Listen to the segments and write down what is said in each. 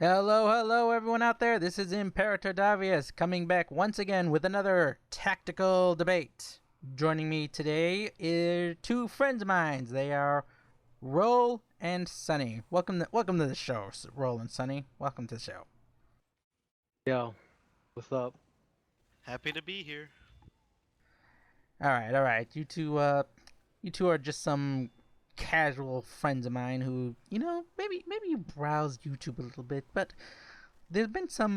Hello, everyone out there. This is Imperatordavius coming back once again with another tactical debate. Joining me today are two friends of mine. They are Roll and Sunny. Welcome to the show, Roll and Sunny. Welcome to the show. Yo, what's up? Happy to be here. All right. You two are just some casual friends of mine who, maybe you browse YouTube a little bit, but there's been some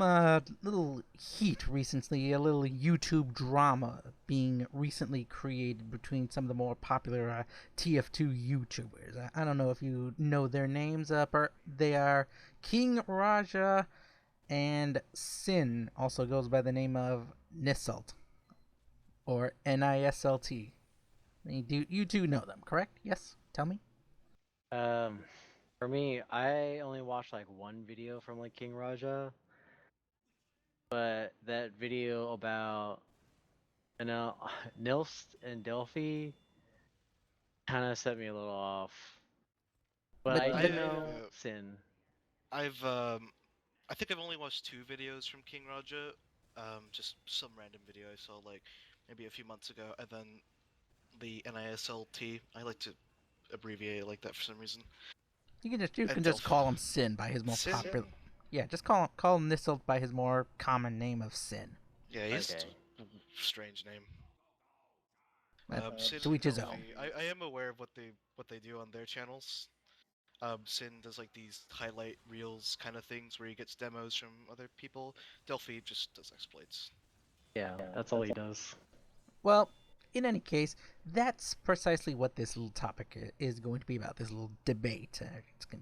little heat recently, a little YouTube drama being recently created between some of the more popular TF2 Youtubers. I don't know if you know their names, but they are Kingraja and Sin, also goes by the name of Nislt, or Nislt. You do know them, correct? Yes? Tell me. Um, for me, I only watched like one video from like Kingraja, but that video about Nilst and Delphi kind of set me a little off. But But, I but do know Sin. I've I think I've only watched two videos from King Raja. Just some random video I saw like maybe a few months ago, and then the NISLT. I like to abbreviate it like that for some reason. you And can just Delph. call him Sin by his more Sin? popular. Yeah, just call him Nisselt by his more common name of Sin. Yeah, he's Okay. a strange name. Uh, Sin to and each his own. Delphi. I am aware of what they do on their channels. Sin does like these highlight reels kind of things where he gets demos from other people. Delphi just does exploits. Yeah, that's all he does. Well, in any case, that's precisely what this little topic is going to be about. This little debate.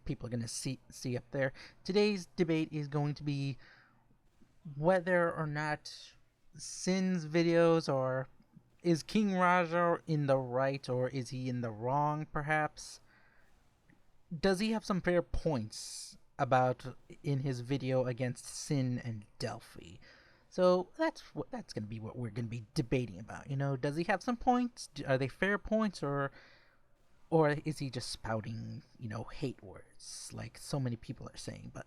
People are going to see up there. Today's debate is going to be whether or not Sin's videos, or is King Raja in the right or is he in the wrong, perhaps? Does he have some fair points about in his video against Sin and Delphi? So that's going to be what we're going to be debating about. Does he have some points? Are they fair points, or is he just spouting hate words like so many people are saying? But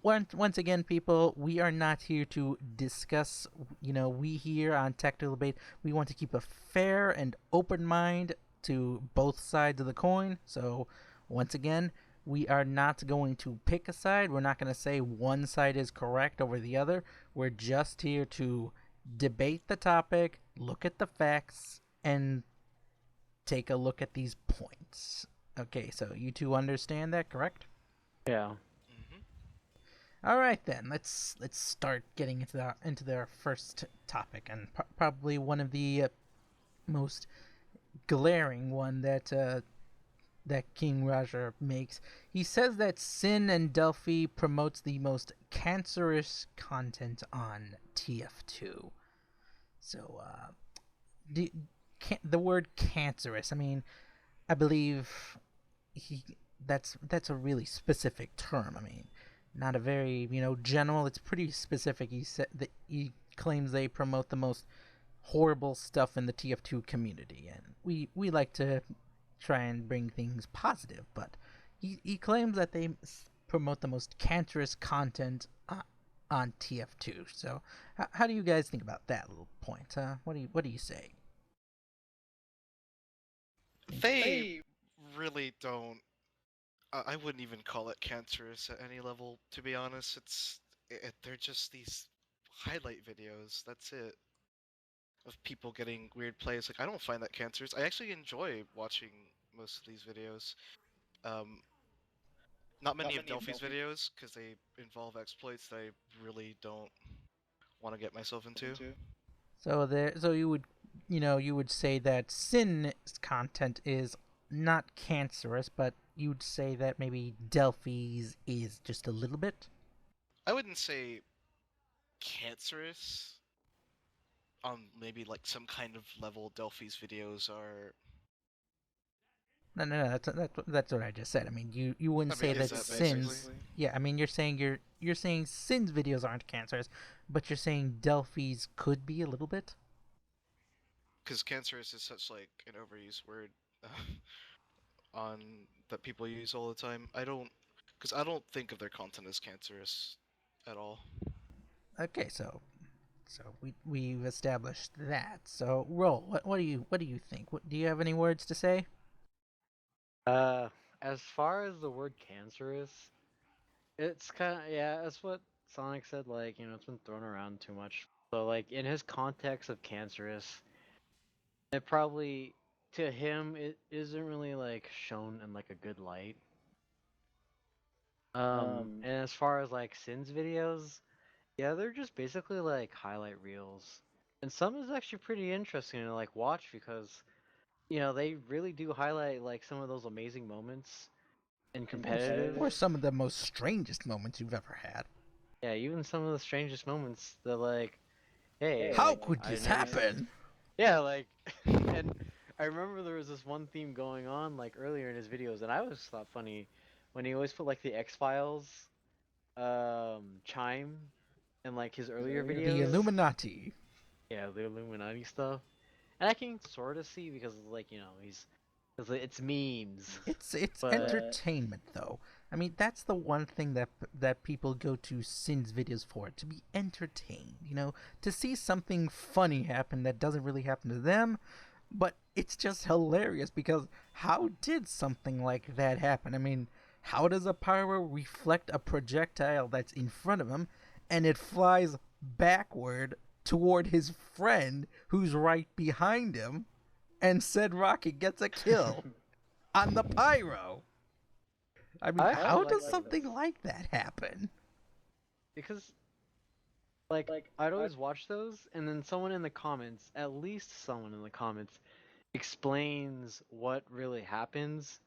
once again, people, we are not here to discuss. We here on Tactical Debate, we want to keep a fair and open mind to both sides of the coin. So, once again, we are not going to pick a side. We're not going to say one side is correct over the other. We're just here to debate the topic, look at the facts, and take a look at these points. Okay, so you two understand that, correct? Yeah. Mm-hmm. All right then, let's start getting into their first topic, and probably one of the most glaring one that King Roger makes. He says that Sin and Delphi promotes the most cancerous content on TF2. So, the word cancerous. I mean, I believe he that's a really specific term. I mean, not a very general. It's pretty specific. He said that he claims they promote the most horrible stuff in the TF2 community, and we like to try and bring things positive, but he claims that they promote the most cancerous content on TF2. So how do you guys think about that little point? What do you say? They really don't. I wouldn't even call it cancerous at any level, to be honest. They're just these highlight videos. That's it. Of people getting weird plays. Like I don't find that cancerous. I actually enjoy watching most of these videos. Um, Not many of Delphi's videos because they involve exploits that I really don't want to get myself into. So you would say that Sin's content is not cancerous, but you'd say that maybe Delphi's is just a little bit. I wouldn't say cancerous. On maybe like some kind of level, Delphi's videos are. No. That's what I just said. I mean, you wouldn't I mean, say is that that basically? Sin's. Yeah, I mean, you're saying Sin's videos aren't cancerous, but you're saying Delphi's could be a little bit. Because cancerous is such like an overused word on that people use all the time. I don't because I don't think of their content as cancerous at all. Okay, so we've established that. So Roll, what do you think? Do you have any words to say? As far as the word cancerous, it's kind of, yeah, that's what Sonic said. Like, it's been thrown around too much. So, like, in his context of cancerous, it probably, to him, it isn't really like shown in like a good light. And as far as like Sin's videos, yeah, they're just basically like highlight reels, and some is actually pretty interesting to like watch because they really do highlight like some of those amazing moments in competitive. Or some of the most strangest moments you've ever had. Yeah, even some of the strangest moments that like, hey, How like could I this never seen. happen? Yeah, like, and I remember there was this one theme going on like earlier in his videos, and I always thought funny when he always put like the X-Files chime in like his earlier The videos. Illuminati. Yeah, the Illuminati stuff. And I can sort of see because like it's memes. It's But entertainment though. I mean, that's the one thing that people go to Sin's videos for, to be entertained, to see something funny happen that doesn't really happen to them, but it's just hilarious because how did something like that happen? I mean, how does a pyro reflect a projectile that's in front of him and it flies backward toward his friend who's right behind him, and said rocket gets a kill on the pyro? I mean, I how like does this. something like that happen? Because like I'd always watch those, and then someone in the comments, at least someone in the comments, explains what really happens.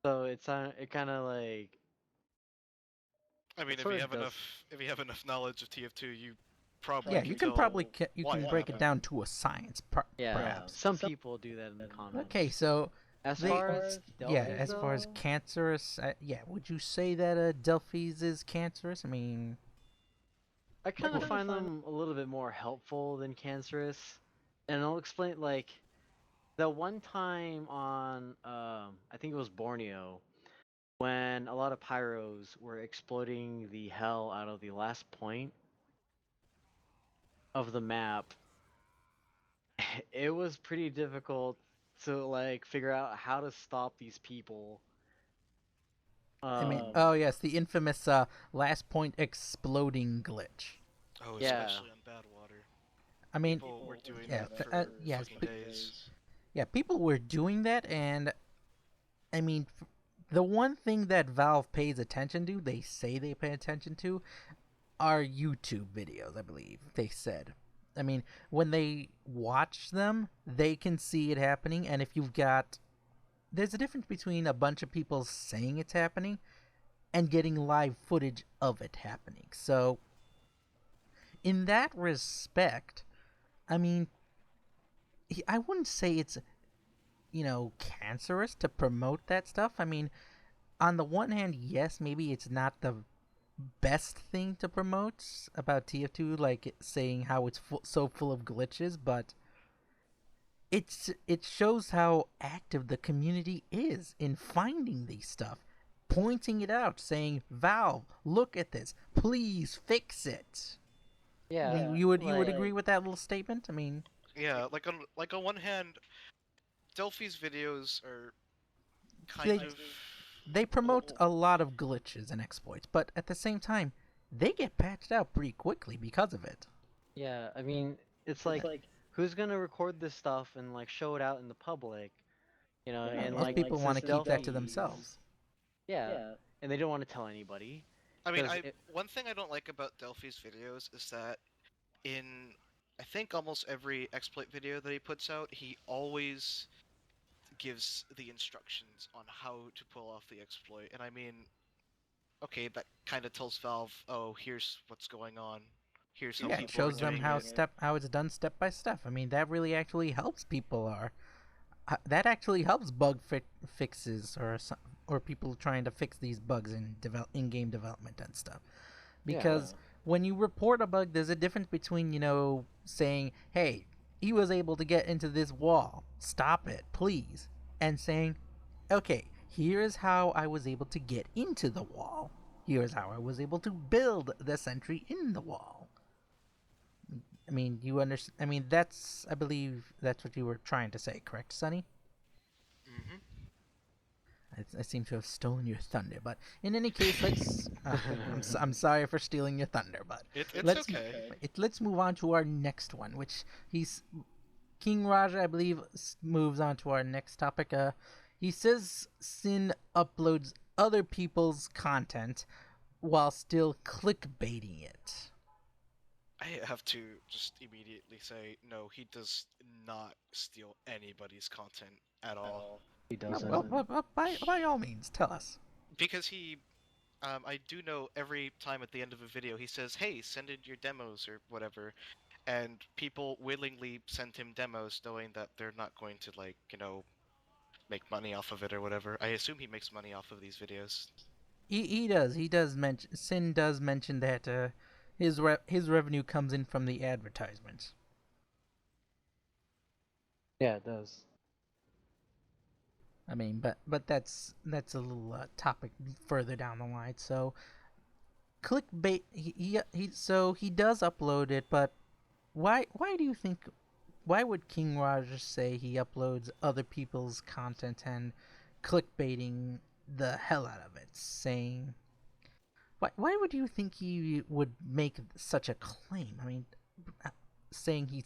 So it kind of like I mean, it sort of does. if you have enough knowledge of TF2, you probably Yeah, can you can tell probably you why can it break it happened. down to a science, Yeah, perhaps. some people do that in the comments. Okay, so As they, far as yeah, Delphi's, as far as though, cancerous, yeah, would you say that Delphi's is cancerous? I mean, I kind of find them a little bit more helpful than cancerous, and I'll explain. Like the one time on, I think it was Borneo, when a lot of pyros were exploding the hell out of the last point of the map. It was pretty difficult to like figure out how to stop these people. I mean, oh yes, the infamous last point exploding glitch. Oh, Yeah. especially on bad water. I mean, People were doing yeah, that for yeah, fucking days. yeah, people were doing that, and I mean, the one thing that Valve pays attention to, they say they pay attention to, are YouTube videos, I believe they said. I mean, when they watch them, they can see it happening, and if you've got. There's a difference between a bunch of people saying it's happening and getting live footage of it happening. So, in that respect, I mean, I wouldn't say it's, cancerous to promote that stuff. I mean, on the one hand, yes, maybe it's not the best thing to promote about TF2, like saying how it's so full of glitches, but it shows how active the community is in finding these stuff, pointing it out, saying, Valve, look at this, please fix it. Yeah, I mean, you would agree with that little statement? I mean, Yeah, like on one hand, Delphy's videos are they kind of they promote a lot of glitches and exploits, but at the same time, they get patched out pretty quickly because of it. yeah. I mean, it's like who's gonna record this stuff and like show it out in the public? And Most like people want to since keep that to Delphi's- themselves. Yeah, and they don't want to tell anybody. I mean, 'Cause one thing I don't like about Delphy's videos is that in I think almost every exploit video that he puts out, he always gives the instructions on how to pull off the exploit. And I mean, okay, that kind of tells Valve, oh, here's what's going on. Here's how Yeah, it people are shows them doing how it. how it's done step by step. I mean, that really actually helps people. That actually helps bug fixes or people trying to fix these bugs in game development and stuff. Because when you report a bug, there's a difference between saying, "Hey, he was able to get into this wall. Stop it, please," and saying, "Okay, Here is how I was able to get into the wall. Here is how I was able to build the sentry in the wall. I mean, you understand? I mean, I believe that's what you were trying to say, correct, Sonny? Hmm. I seem to have stolen your thunder, but in any case, let's. I'm sorry for stealing your thunder, but It's let's okay. let's move on to our next one, which he's Kingraja, I believe, moves on to our next topic. He says Sin uploads other people's content while still clickbaiting it. I have to just immediately say, no, he does not steal anybody's content at all. He Well, doesn't. by all means, tell us. Because I do know every time at the end of a video he says, hey, send in your demos or whatever. And people willingly send him demos knowing that they're not going to, like, make money off of it or whatever. I assume he makes money off of these videos. He does mention Sin does mention that his revenue comes in from the advertisements. Yeah, it does. I mean, but that's a little topic further down the line. So clickbait. He does upload it, but why do you think? Why would King Rogers say he uploads other people's content and clickbaiting the hell out of it, saying why would you think he would make such a claim? I mean, saying he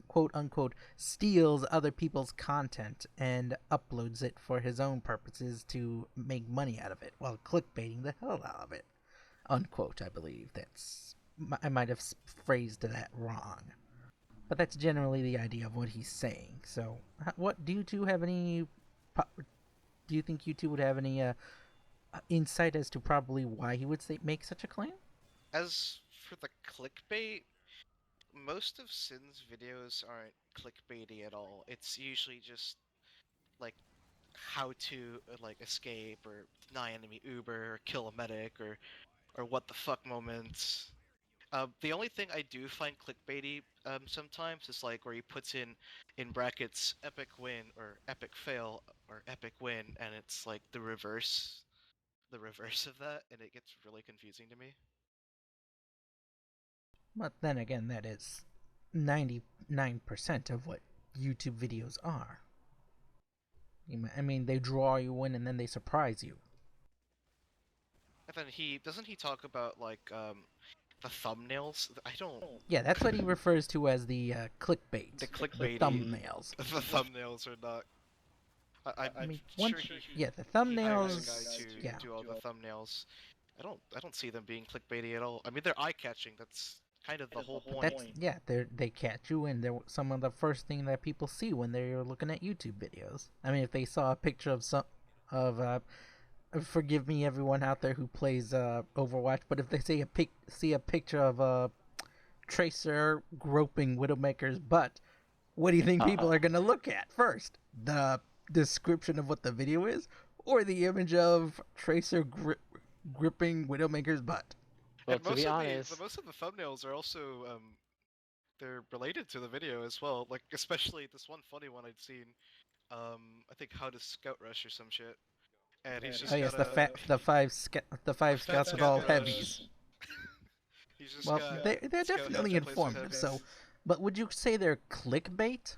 quote unquote steals other people's content and uploads it for his own purposes to make money out of it while clickbaiting the hell out of it. Unquote, I believe. I might have phrased that wrong. But that's generally the idea of what he's saying. So, what do you two have any? Do you think you two would have any insight as to probably why he would make such a claim? As for the clickbait, most of Sin's videos aren't clickbaity at all. It's usually just like how to like escape or deny enemy Uber or kill a medic or what the fuck moments. The only thing I do find clickbaity sometimes is like where he puts in brackets epic win or epic fail or epic win, and it's like the reverse of that, and it gets really confusing to me. But then again, that is 99% of what YouTube videos are. I mean, they draw you in and then they surprise you. And then he doesn't he talk about like the thumbnails? I don't. Yeah, that's what he refers to as the clickbait. The The clickbaity thumbnails. the thumbnails are not. I I'm mean, sure yeah, the he hires a guy thumbnails. to Yeah, do all the thumbnails. I don't see them being clickbaity at all. I mean, they're eye catching. That's kind of the whole point. they catch you, and they're some of the first thing that people see when they're looking at YouTube videos. I mean, if they saw a picture of of forgive me everyone out there who plays Overwatch, but if they see a picture of a Tracer groping Widowmaker's butt, what do you think people are gonna look at first? The description of what the video is, or the image of Tracer gripping Widowmaker's butt? Well, And to be honest, most of the thumbnails are also they're related to the video as well. Like especially this one funny one I'd seen. I think how to scout rush or some shit. And he's Oh just yes, got a the five scouts with all heavies. He's just Well, got they're scout definitely that plays with informative. heavies. So, but would you say they're clickbait?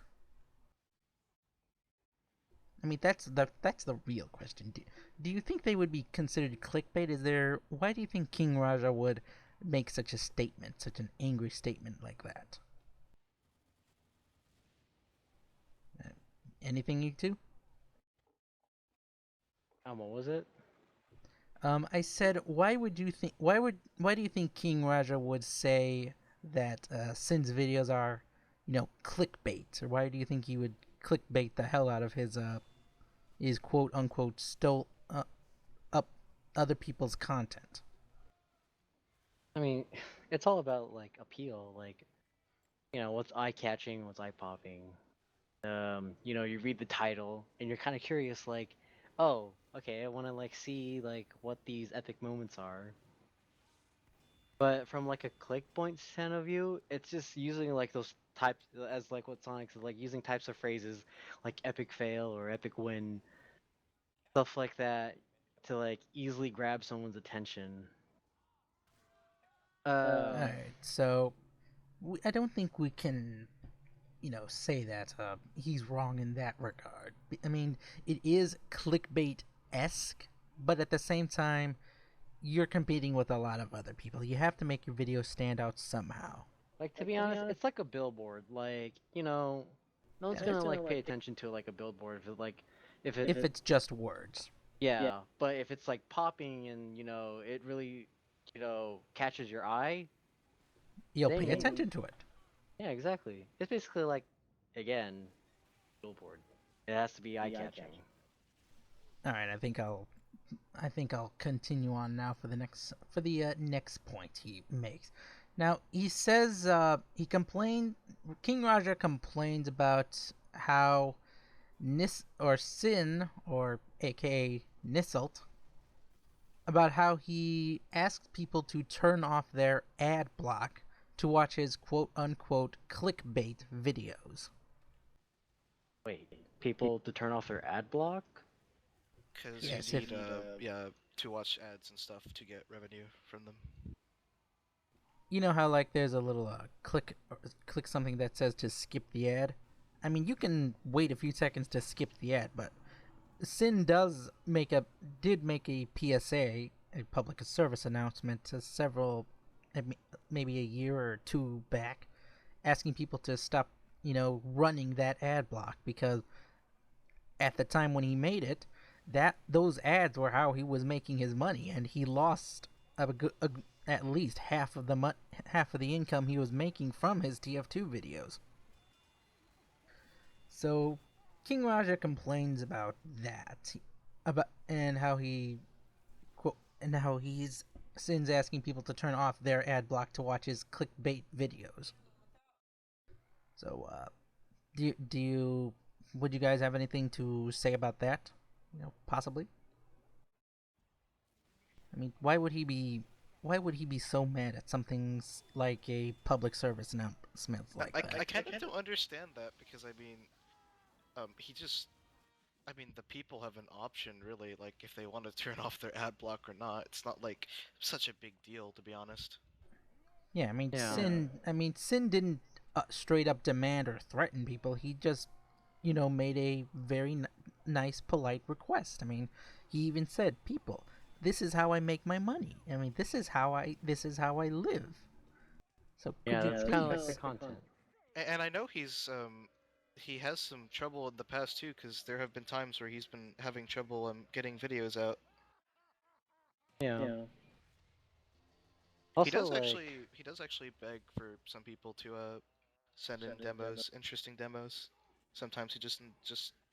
I mean, that's the real question. Do you think they would be considered clickbait? Why do you think King Raja would make such a statement, such an angry statement like that? Uh, Anything you two? what was it? I said, why do you think King Raja would say that Sin's videos are, clickbait? Or why do you think he would clickbait the hell out of his quote unquote stole up other people's content? I mean, it's all about like appeal, like what's eye catching, what's eye popping. You read the title and you're kind of curious, like, oh, okay, I want to like see like what these epic moments are. But from like a click point stand of view, it's just using like those types as like what Sonic says, like using types of phrases like epic fail or epic win stuff like that to like easily grab someone's attention. All right, so I don't think we can, say that he's wrong in that regard. I mean, it is clickbait esque, but at the same time, you're competing with a lot of other people. You have to make your video stand out somehow. Like to be honest, it's like a billboard. Like no one's Yeah. gonna like pay attention to like a billboard if it If it's just words. yeah, but if it's like popping and it really catches your eye, You'll then pay attention to it. yeah, exactly. It's basically like again billboard. It has to be eye catching. All right, I think I'll continue on now for the next point he makes. Now he says Kingraja complains about how Sin, or aka Nislt, about how he asks people to turn off their ad block to watch his quote unquote clickbait videos. Wait, people to turn off their ad block? Because Yes, you need to watch ads and stuff to get revenue from them. You know how like there's a little click something that says to skip the ad? I mean, you can wait a few seconds to skip the ad, but Sin did make a PSA, a public service announcement, to several, maybe a year or two back, asking people to stop, running that ad block, because at the time when he made it, those ads were how he was making his money, and he lost at least half of the income he was making from his TF2 videos. So Kingraja complains about that, and how he's Sin's asking people to turn off their ad block to watch his clickbait videos. So, would you guys have anything to say about that? Possibly. I mean, why would he be so mad at something like a public service announcement like that? I kind of don't understand that, because I mean, he just, I mean, the people have an option, really, like if they want to turn off their ad block or not. It's not like such a big deal, to be honest. Yeah, I mean, Yeah. Sin didn't straight up demand or threaten people. He just, made a very nice, polite request. I mean, he even said, "People, this is how I make my money. I mean, this is how I live." So Yeah, could you that's please? kind of like the content. And I know he has some trouble in the past too, because there have been times where he's been having trouble getting videos out. Yeah. He Also, does like, actually beg for some people to send in demos, interesting demos. Sometimes he just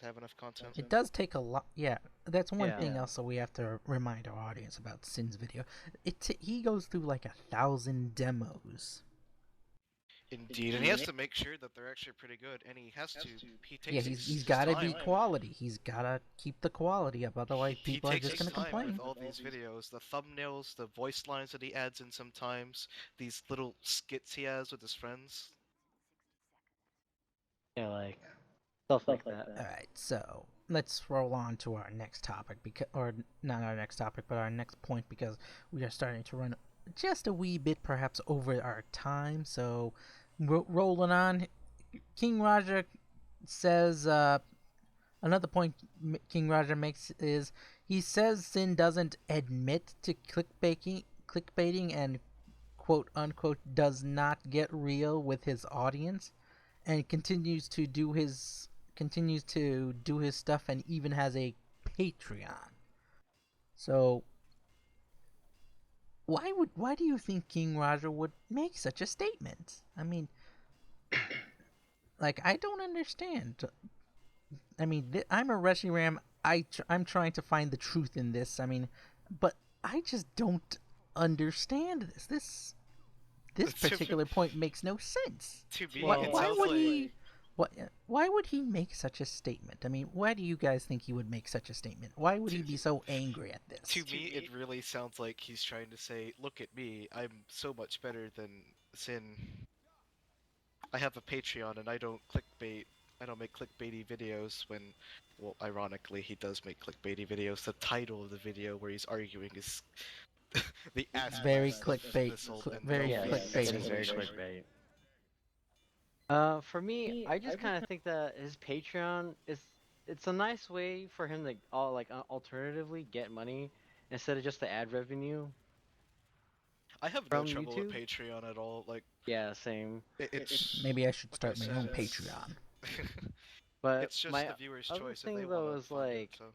have enough content. It does take a lot. Yeah, that's one Yeah. thing. Also, we have to remind our audience about Sin's video. He goes through like 1,000 demos. Indeed, and he has to make sure that they're actually pretty good, and he Yeah, takes he's his got to time. be quality. He's got to keep the quality up. Otherwise, He people are takes just his going to time complain. with all these videos, the thumbnails, the voice lines that he adds in sometimes, these little skits he has with his friends. yeah, like stuff like that. All right, so let's roll on to our next topic, or not our next topic, but our next point, because we are starting to run just a wee bit, perhaps over our time. So, rolling on, Kingraja says another point Kingraja makes is he says Sin doesn't admit to clickbaiting, and quote unquote does not get real with his audience, and continues to do his stuff, and even has a Patreon. So why do you think Kingraja would make such a statement? I mean, like, I don't understand. I mean, I'm a Reshiram. I'm trying to find the truth in this. I mean, but I just don't understand this. This particular point makes no sense. To me, Why would he? Why would he make such a statement? I mean, why do you guys think he would make such a statement? Why would he be so angry at this? To me, it really sounds like he's trying to say, "Look at me, I'm so much better than Sin. I have a Patreon and I don't clickbait I don't make clickbaity videos when, well, ironically, he does make clickbaity videos. The title of the video where he's arguing is the ass Very blast of clickbait, Nislt and very Yeah, Delphi it's getting very exclamation. clickbait. For me, I just kind of think that his Patreon is it's a nice way for him to alternatively get money instead of just the ad revenue I have no from trouble with YouTube. Patreon at all. Like, Yeah, same. it's Maybe I should like I start my own said, Patreon. But it's just my the viewer's other choice if they thing want though to is fund it. like So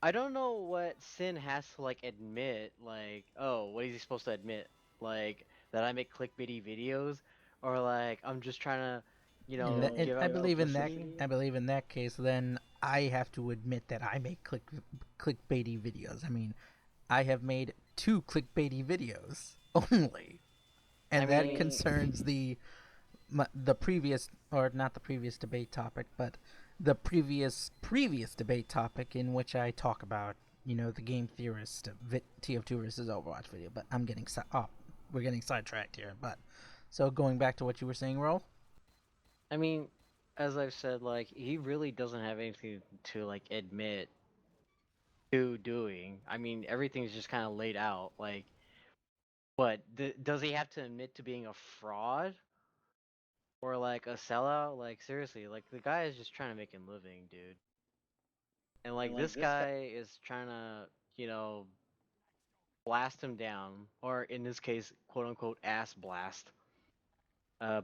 I don't know what Sin has to like admit. Like, oh, what is he supposed to admit? Like that I make clickbaity videos, or like I'm just trying to, give I out believe in that. publicity. I believe in that case. Then I have to admit that I make clickbaity videos. I mean, I have made 2 clickbaity videos only, I and that mean, concerns the previous, or not the previous debate topic, but the previous debate topic in which I talk about, the game theorist TF2 versus Overwatch video. But we're getting sidetracked here. But so going back to what you were saying, Roll. I mean, as I've said, like he really doesn't have anything to like admit to doing. I mean, everything's just kind of laid out. Like, what does he have to admit to being a fraud or like a sellout? Like, seriously, like the guy is just trying to make a living, dude. And like this guy is trying to, you know, blast him down, or in this case, quote unquote, ass blast,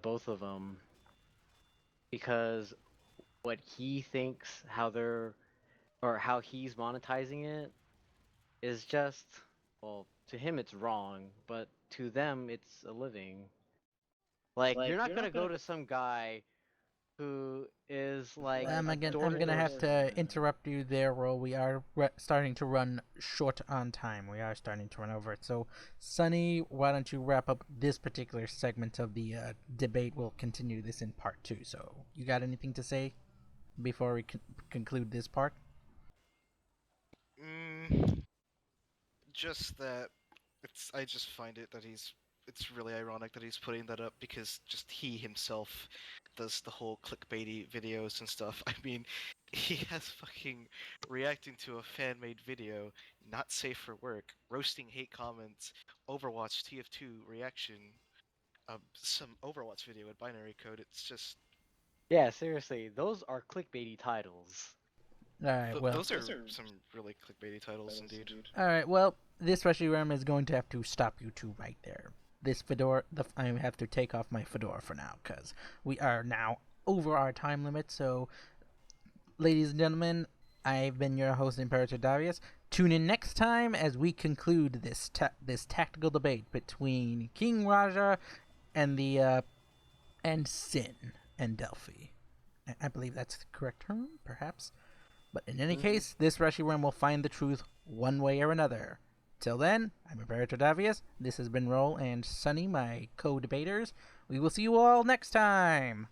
both of them, because what he thinks how they're or how he's monetizing it is just, well, to him it's wrong, but to them it's a living. Like you're not gonna go to some guy who is like a door I'm to gonna door. have to interrupt you there, Roll. We are starting to run short on time. We are starting to run over it. So, Sunny, why don't you wrap up this particular segment of the debate? We'll continue this in part 2. So, you got anything to say before we conclude this part? mm, just that I just find it that it's really ironic that he's putting that up because just he himself does the whole clickbaity videos and stuff. I mean, he has fucking reacting to a fan-made video, not safe for work, roasting hate comments, Overwatch TF2 reaction, some Overwatch video with binary code. It's just Yeah, seriously, those are clickbaity titles. All right. Well, those are some really clickbaity titles indeed. all right. Well, this Rushy Ram is going to have to stop you two right there. This fedora, I have to take off my fedora for now because we are now over our time limit. So, ladies and gentlemen, I've been your host, Imperatordavius. Tune in next time as we conclude this tactical debate between Kingraja and and Sin and Delphi. I believe that's the correct term, perhaps. But in any case, this Rushy Worm will find the truth one way or another. Till then, I'm Imperatordavius. This has been Roll and Sunny, my co-debaters. We will see you all next time.